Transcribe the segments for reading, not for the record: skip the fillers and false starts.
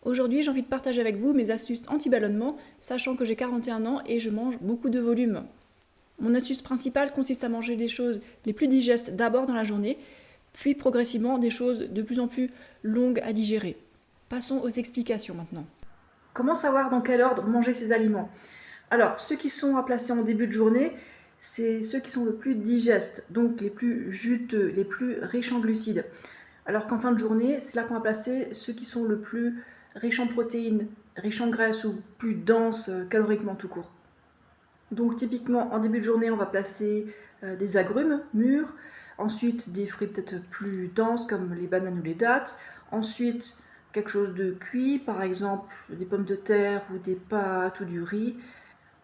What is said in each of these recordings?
Aujourd'hui, j'ai envie de partager avec vous mes astuces anti-ballonnement, sachant que j'ai 41 ans et je mange beaucoup de volume. Mon astuce principale consiste à manger les choses les plus digestes d'abord dans la journée, puis progressivement des choses de plus en plus longues à digérer. Passons aux explications maintenant. Comment savoir dans quel ordre manger ces aliments? Alors, ceux qui sont à placer en début de journée, c'est ceux qui sont le plus digestes, donc les plus juteux, les plus riches en glucides. Alors qu'en fin de journée, c'est là qu'on va placer ceux qui sont le plus riches en protéines, riches en graisses ou plus denses caloriquement tout court. Donc typiquement en début de journée, on va placer des agrumes mûrs, ensuite des fruits peut-être plus denses comme les bananes ou les dattes, ensuite quelque chose de cuit, par exemple des pommes de terre ou des pâtes ou du riz.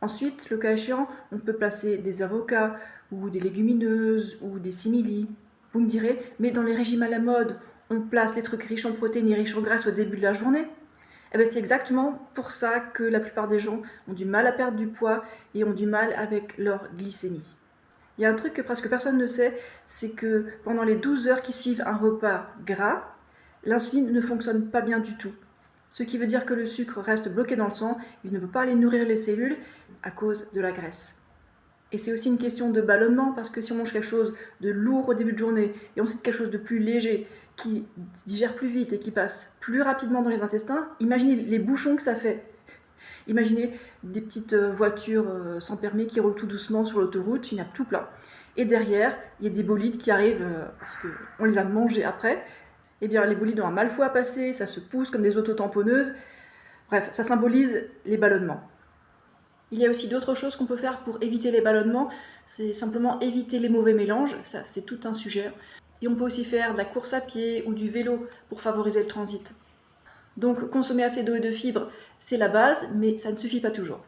Ensuite, le cas échéant, on peut placer des avocats ou des légumineuses ou des simili. Vous me direz, mais dans les régimes à la mode, on place des trucs riches en protéines et riches en graisses au début de la journée? Eh bien, c'est exactement pour ça que la plupart des gens ont du mal à perdre du poids et ont du mal avec leur glycémie. Il y a un truc que presque personne ne sait, c'est que pendant les 12 heures qui suivent un repas gras, l'insuline ne fonctionne pas bien du tout. Ce qui veut dire que le sucre reste bloqué dans le sang, il ne peut pas aller nourrir les cellules à cause de la graisse. Et c'est aussi une question de ballonnement, parce que si on mange quelque chose de lourd au début de journée, et ensuite quelque chose de plus léger, qui digère plus vite et qui passe plus rapidement dans les intestins, imaginez les bouchons que ça fait. Imaginez des petites voitures sans permis qui roulent tout doucement sur l'autoroute, il y en a tout plein. Et derrière, il y a des bolides qui arrivent, parce qu'on les a mangés après. Eh bien, les bolides ont un mal fou à passer, ça se pousse comme des autotamponneuses. Bref, ça symbolise les ballonnements. Il y a aussi d'autres choses qu'on peut faire pour éviter les ballonnements, c'est simplement éviter les mauvais mélanges, ça c'est tout un sujet. Et on peut aussi faire de la course à pied ou du vélo pour favoriser le transit. Donc consommer assez d'eau et de fibres, c'est la base, mais ça ne suffit pas toujours.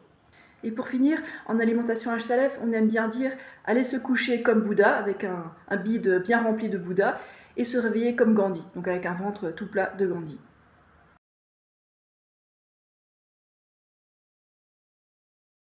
Et pour finir, en alimentation HSLF, on aime bien dire aller se coucher comme Bouddha, avec un bide bien rempli de Bouddha, et se réveiller comme Gandhi, donc avec un ventre tout plat de Gandhi.